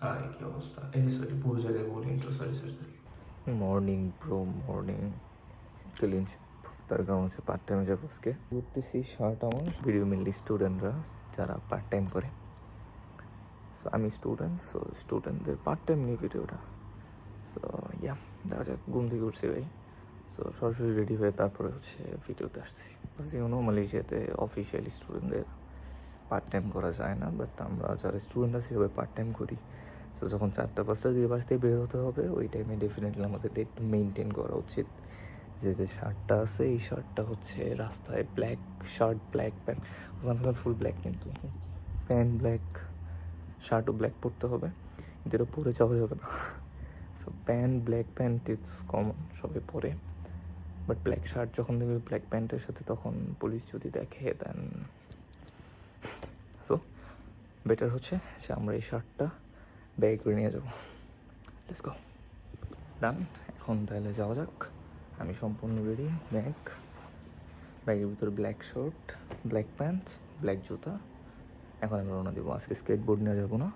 High, কি অবস্থা? Sorry, পুরো জায়গায় বলি intro. Sorry sorry sorry. Morning bro, morning. Clean তার কারণ হচ্ছে পার্ট টাইমে যাবো আজকে। ঘুরতেছি শার্ট আমার ভিডিও মেনলি স্টুডেন্টরা যারা পার্ট টাইম করে। সো আমি স্টুডেন্ট, সো স্টুডেন্টদের পার্ট টাইম নিয়ে ভিডিওটা। সো ইয়া, দেখা যাক। ঘুম থেকে উঠছি ভাই। সো সরাসরি রেডি হয়ে তারপরে হচ্ছে ভিডিওতে আসতেছি। মালয়েশিয়াতে অফিসিয়ালি স্টুডেন্টদের পার্ট টাইম করা যায় না, বাট আমরা যারা স্টুডেন্ট আছি সবাই পার্ট টাইম করি। তো যখন 4টা-5টা দিয়ে বাস থেকে বের হতে হবে, ওই টাইমে ডেফিনেটলি আমাদের ডেট মেনটেন করা উচিত। যে শার্টটা আছে, এই শার্টটা হচ্ছে রাস্তায় ব্ল্যাক শার্ট, ব্ল্যাক প্যান্ট, ওখানে ফুল ব্ল্যাক, কিন্তু প্যান্ট ব্ল্যাক, শার্টও ব্ল্যাক পরতে হবে, কিন্তু এটা পরে যাওয়া যাবে না। So black pant it's common, সবাই পরে। বাট ব্ল্যাক শার্ট যখন দেখবে ব্ল্যাক প্যান্টের সাথে, তখন পুলিশ যদি দেখে দেন সো বেটার হচ্ছে যে আমরা এই শার্টটা ব্যাগ করে নিয়ে যাবো। Let's go. ডান, এখন তাহলে যাওয়া যাক। আমি সম্পূর্ণ রেডি। ব্যাগের ভিতরে black shirt, black pant, black জুতা। এখন আমি রওনা দেবো। আজকে স্কেটবোর্ড নিয়ে যাবো না,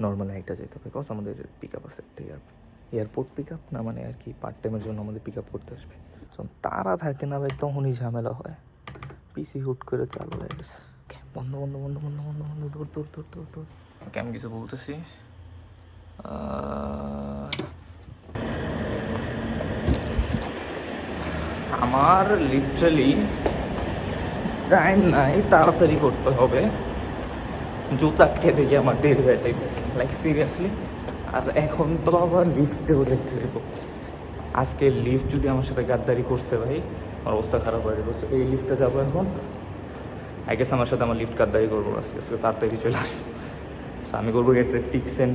নর্মাল একটা যেতে হবে, বিকজ আমাদের পিক আপ আছে একটা এয়ারপোর্ট পিক আপ না, মানে আর কি পার্ট টাইমের জন্য আমাদের পিক আপ করতে আসবে। তারা থাকে না ভাই, তখনই ঝামেলা হয়। পিসি হুট করে চালু হয়ে গেছে। বন্ধ বন্ধ বন্ধ বন্ধ বন্ধ বন্ধ, দূর দূর দূর দূর দূর। ওকে, আমি কিছু বলতেছি। আমার লিটারালি টাইম নাই, তাড়াতাড়ি করতে হবে। জুতা খেতে গিয়ে আমার দেরি হয়ে যাইতেছে, লাইক সিরিয়াসলি। আর এখন তো আবার লিফটেও দেখতে দেবো। আজকে লিফট যদি আমার সাথে গাদ্দারি করছে ভাই, আমার অবস্থা খারাপ হয়ে যাবে। এই লিফটে যাবো এখন। আই গেস আমার সাথে আমার লিফট গাদ্দারি করবো আজকে তাড়াতাড়ি চলে আসবো। আমি করবো একটা টিপস অ্যান্ড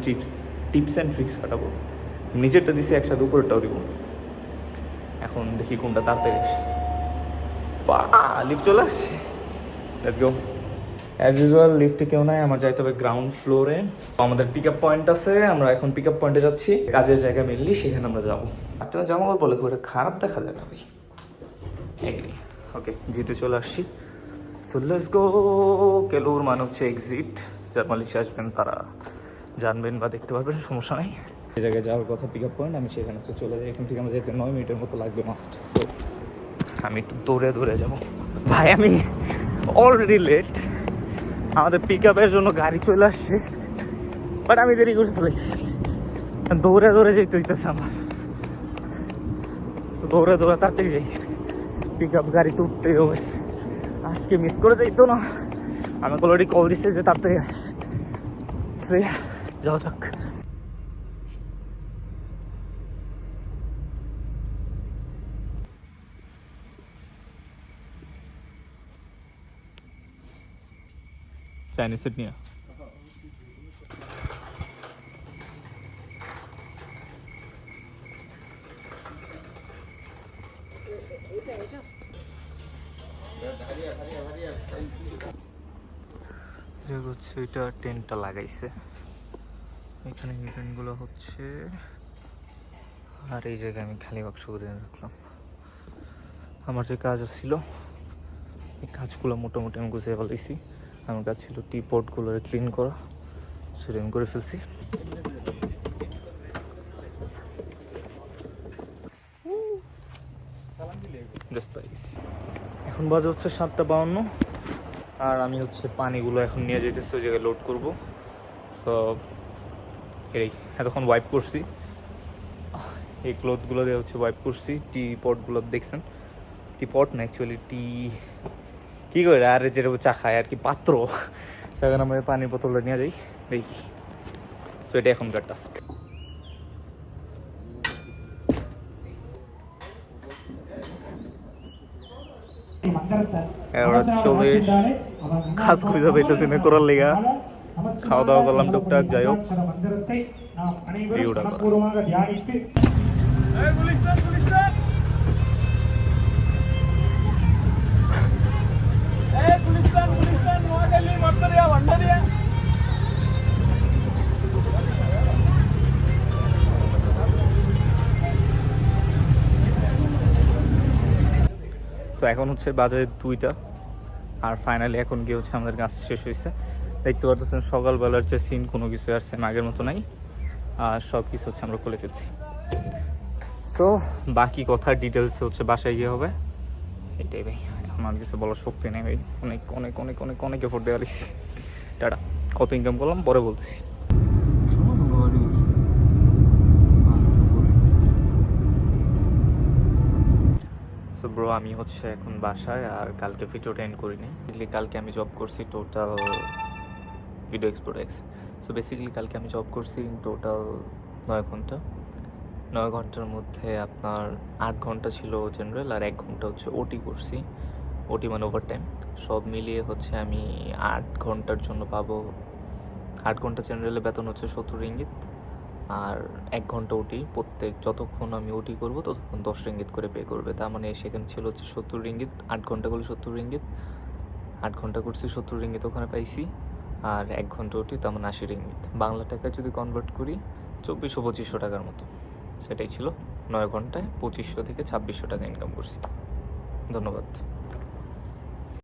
ট্রিক্স কাটাবো। নিচেরটা দিছি একসাথে, উপরেরটাও দিব। এখন দেখি কোনটা তাড়াতাড়ি আসে। লিফট চলে আসছে, লেটস গো। অ্যাজ ইউজুয়াল লিফটে কেউ নাই, আমার যাইতে হবে গ্রাউন্ড ফ্লোরে। আমাদের পিক আপ পয়েন্ট আছে, আমরা এখন পিক আপ পয়েন্টে যাচ্ছি। কাজের জায়গা মেনলি, সেখানে আমরা যাবো। আপনার জামা কাপড় বলে খুব একটা খারাপ দেখা যায় না ভাই। এগ্রি। ওকে, জিতে চলে আসছি। So let's go. কেলুর মানে হচ্ছে এক্সিট। যারা মালয়েশিয়া আসবেন তারা জানবেন বা দেখতে পারবেন, সমস্যা নাই। যে জায়গায় যাওয়ার কথা পিক আপ পয়েন্ট, আমি সেখানে হচ্ছে চলে যাই। এখান থেকে আমার যেতে 9 মিনিটের মতো লাগবে মাস্ট। সো আমি একটু দৌড়ে যাবো ভাই। আমি অলরেডি লেট। আমাদের পিক আপের জন্য গাড়ি চলে আসছে, বাট আমি দেরি করে ফেলেছি। দৌড়ে যেতে হইতেছে আমার। দৌড়ে তাড়াতাড়ি যাই, পিক আপ গাড়ি তো উঠতেই হবে। আজকে মিস করে যাইতো না। আমাকে অলরেডি কল দিচ্ছে যে তাড়াতাড়ি যাওয়া যাক। চাইনিজ সেট নিয়ে হচ্ছে এটা টেন্টটা লাগাইছে এখানে, মিটেনগুলো হচ্ছে। আর এই জায়গায় আমি খালি বাক্স করে রাখলাম। আমার যে কাজ ছিল, এই কাজগুলো মোটামুটি আমি গুছিয়ে ফেলেছি। আমার কাজ ছিল টি পটগুলো ক্লিন করা, সেটা আমি করে ফেলছি। এখন বাজে হচ্ছে 7:52, আর আমি হচ্ছে পানিগুলো এখন নিয়ে যেতেছি ওই জায়গায় লোড করবো। সো এই এতক্ষণ ওয়াইপ করছি, এই ক্লোথগুলো দিয়ে হচ্ছে ওয়াইপ করছি। টি পটগুলো দেখছেন, টি পট না অ্যাকচুয়ালি কী করে আর যেটা চা খায় আর কি, পাত্র। সেখানে আমরা পানির বোতলটা নিয়ে যাই, দেখি। সো এটা এখনকার টাস্ক। চলে কাজ খুঁজে পাইতেছি না করার লেগা। খাওয়া দাওয়া করলাম টুকটাক, যাই হোক ভিউটা সো এখন হচ্ছে বাজে 2টা, আর ফাইনালি এখন গিয়ে হচ্ছে আমাদের কাজ শেষ হয়েছে। দেখতে পারতেছেন সকালবেলার যে সিন, কোনো কিছু আর সেম আগের মতো নাই। আর সব কিছু হচ্ছে আমরা খুলে ফেলছি। সো বাকি কথা ডিটেলস হচ্ছে বাসায় গিয়ে হবে, এটাই ভাই। এখন আর কিছু বলার শক্তি নেই ভাই, অনেক অনেক অনেক অনেক অনেক এফোর্ট দেওয়া দিচ্ছি। টাটা। কত ইনকাম করলাম পরে বলতেছি। সো ব্রো আমি হচ্ছে এখন বাসায়, আর কালকে ভিডিওটা এন্ড করিনি। কালকে আমি জব করছি total video export x. So basically কালকে আমি জব করছি টোটাল 9 ঘন্টা। 9 ঘন্টার মধ্যে আপনার 8 ঘন্টা ছিল জেনারেল, আর 1 ঘন্টা হচ্ছে ওটি করছি। ওটি মানে ওভার টাইম। সব মিলিয়ে হচ্ছে আমি 8 ঘন্টার জন্য পাবো, 8 ঘন্টা জেনারেলে বেতন হচ্ছে 70 রিঙ্গিত, আর 1 ঘন্টা ওটি। প্রত্যেক যতক্ষণ আমি ওটি করবো ততক্ষণ 10 রিঙ্গিত করে পে করবে। তার মানে সেখানে ছিল হচ্ছে 70 রিঙ্গিত, 8 ঘন্টা করলে 70 রিঙ্গিত, 8 ঘন্টা করছি 70 রিঙ্গিত ওখানে পাইছি, আর 1 ঘন্টা ওটি, তার মানে 80 রিঙ্গিত। বাংলা টাকায় যদি কনভার্ট করি 2400-2500 টাকার মতো। সেটাই ছিল 9 ঘন্টায় 2500 থেকে 2600 টাকা ইনকাম করছি। ধন্যবাদ।